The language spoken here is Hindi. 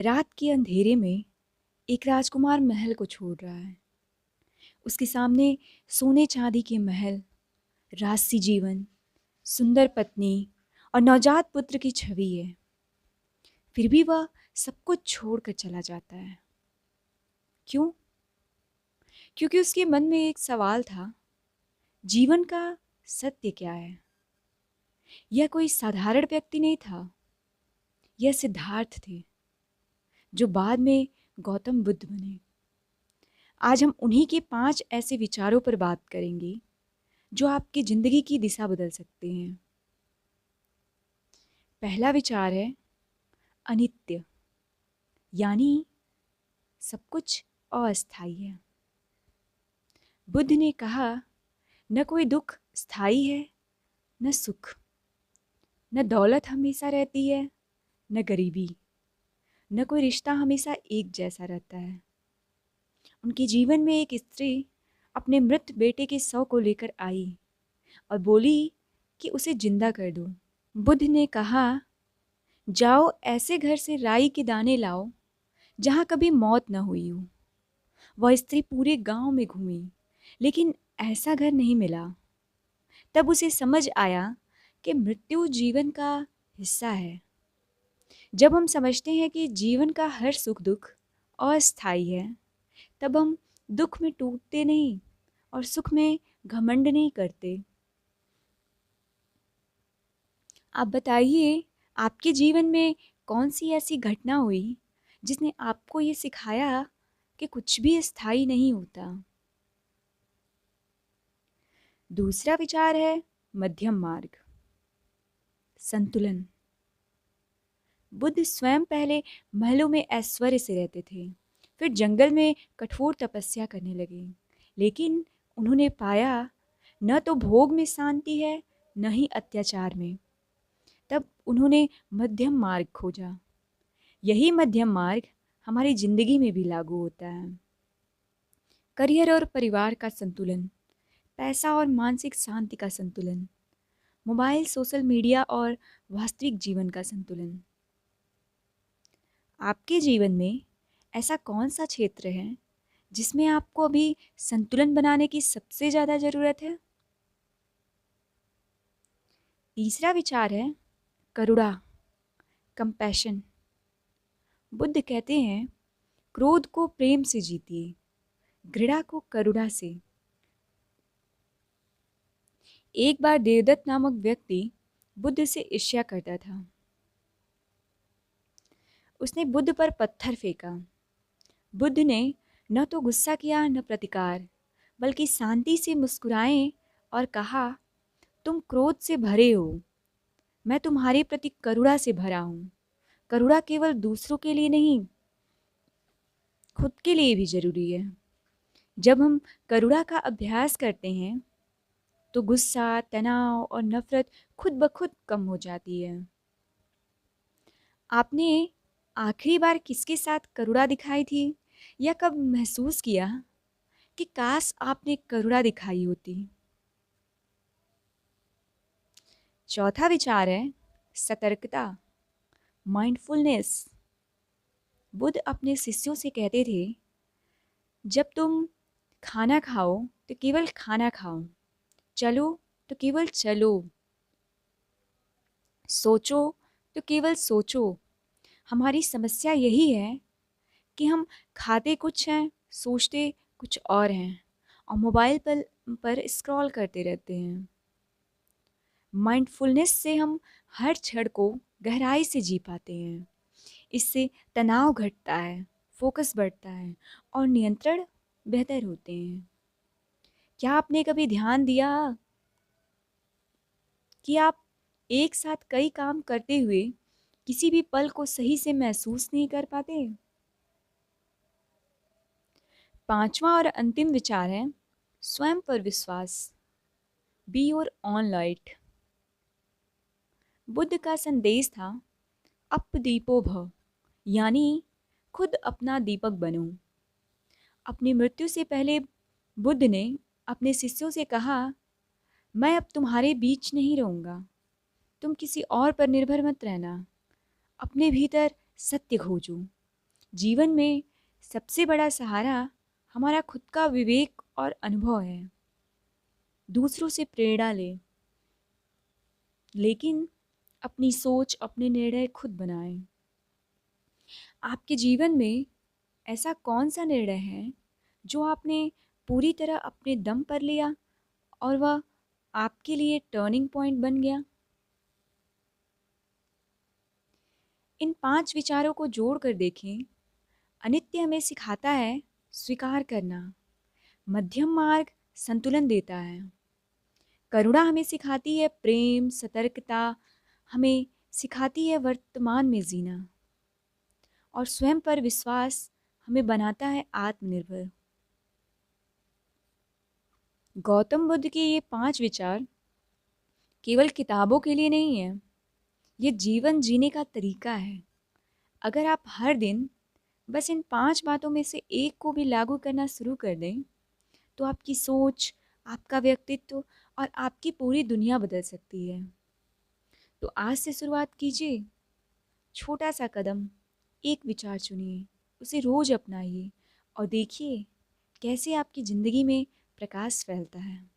रात के अंधेरे में एक राजकुमार महल को छोड़ रहा है। उसके सामने सोने चांदी के महल, राजसी जीवन, सुंदर पत्नी और नवजात पुत्र की छवि है। फिर भी वह सब कुछ छोड़कर चला जाता है। क्यों? क्योंकि उसके मन में एक सवाल था, जीवन का सत्य क्या है? यह कोई साधारण व्यक्ति नहीं था, यह सिद्धार्थ थे, जो बाद में गौतम बुद्ध बने। आज हम उन्हीं के 5 ऐसे विचारों पर बात करेंगे जो आपकी जिंदगी की दिशा बदल सकते हैं। पहला विचार है अनित्य, यानी सब कुछ अस्थायी है। बुद्ध ने कहा, न कोई दुख स्थायी है, न सुख, न दौलत हमेशा रहती है, न गरीबी, न कोई रिश्ता हमेशा एक जैसा रहता है। उनके जीवन में एक स्त्री अपने मृत बेटे के शव को लेकर आई और बोली कि उसे जिंदा कर दो। बुद्ध ने कहा, जाओ ऐसे घर से राई के दाने लाओ जहाँ कभी मौत न हुई हो। वह स्त्री पूरे गांव में घूमी, लेकिन ऐसा घर नहीं मिला। तब उसे समझ आया कि मृत्यु जीवन का हिस्सा है। जब हम समझते हैं कि जीवन का हर सुख दुख अस्थायी है, तब हम दुख में टूटते नहीं और सुख में घमंड नहीं करते। आप बताइए, आपके जीवन में कौन सी ऐसी घटना हुई जिसने आपको ये सिखाया कि कुछ भी स्थायी नहीं होता? दूसरा विचार है मध्यम मार्ग, संतुलन। बुद्ध स्वयं पहले महलों में ऐश्वर्य से रहते थे, फिर जंगल में कठोर तपस्या करने लगे, लेकिन उन्होंने पाया न तो भोग में शांति है, न ही अत्याचार में। तब उन्होंने मध्यम मार्ग खोजा। यही मध्यम मार्ग हमारी जिंदगी में भी लागू होता है। करियर और परिवार का संतुलन, पैसा और मानसिक शांति का संतुलन, मोबाइल सोशल मीडिया और वास्तविक जीवन का संतुलन। आपके जीवन में ऐसा कौन सा क्षेत्र है जिसमें आपको अभी संतुलन बनाने की सबसे ज़्यादा ज़रूरत है? तीसरा विचार है करुणा, कंपैशन। बुद्ध कहते हैं, क्रोध को प्रेम से जीतिए, घृणा को करुणा से। एक बार देवदत्त नामक व्यक्ति बुद्ध से ईर्ष्या करता था। उसने बुद्ध पर पत्थर फेंका। बुद्ध ने न तो गुस्सा किया न प्रतिकार, बल्कि शांति से मुस्कुराए और कहा, तुम क्रोध से भरे हो, मैं तुम्हारे प्रति करुणा से भरा हूँ। करुणा केवल दूसरों के लिए नहीं, खुद के लिए भी जरूरी है। जब हम करुणा का अभ्यास करते हैं तो गुस्सा, तनाव और नफरत खुद ब खुद कम हो जाती है। आपने आखिरी बार किसके साथ करुणा दिखाई थी, या कब महसूस किया कि काश आपने करुणा दिखाई होती? चौथा विचार है सतर्कता, माइंडफुलनेस। बुद्ध अपने शिष्यों से कहते थे, जब तुम खाना खाओ तो केवल खाना खाओ, चलो तो केवल चलो, सोचो तो केवल सोचो। हमारी समस्या यही है कि हम खाते कुछ हैं, सोचते कुछ और हैं, और मोबाइल पर स्क्रॉल करते रहते हैं। माइंडफुलनेस से हम हर क्षण को गहराई से जी पाते हैं। इससे तनाव घटता है, फोकस बढ़ता है और नियंत्रण बेहतर होते हैं। क्या आपने कभी ध्यान दिया कि आप एक साथ कई काम करते हुए किसी भी पल को सही से महसूस नहीं कर पाते? पांचवा और अंतिम विचार है स्वयं पर विश्वास, be your on light. Buddha का संदेश था अप दीपो भव, यानी खुद अपना दीपक बनो। अपनी मृत्यु से पहले बुद्ध ने अपने शिष्यों से कहा, मैं अब तुम्हारे बीच नहीं रहूँगा, तुम किसी और पर निर्भर मत रहना, अपने भीतर सत्य खोजो। जीवन में सबसे बड़ा सहारा हमारा खुद का विवेक और अनुभव है। दूसरों से प्रेरणा लें, लेकिन अपनी सोच, अपने निर्णय खुद बनाएं। आपके जीवन में ऐसा कौन सा निर्णय है जो आपने पूरी तरह अपने दम पर लिया और वह आपके लिए टर्निंग पॉइंट बन गया? इन 5 विचारों को जोड़कर देखें। अनित्य हमें सिखाता है स्वीकार करना। मध्यम मार्ग संतुलन देता है। करुणा हमें सिखाती है प्रेम, सतर्कता हमें सिखाती है वर्तमान में जीना। और स्वयं पर विश्वास हमें बनाता है आत्मनिर्भर। गौतम बुद्ध के ये 5 विचार केवल किताबों के लिए नहीं है, ये जीवन जीने का तरीका है। अगर आप हर दिन बस इन 5 बातों में से एक को भी लागू करना शुरू कर दें, तो आपकी सोच, आपका व्यक्तित्व और आपकी पूरी दुनिया बदल सकती है। तो आज से शुरुआत कीजिए। छोटा सा कदम, एक विचार चुनिए, उसे रोज अपनाइए और देखिए कैसे आपकी ज़िंदगी में प्रकाश फैलता है।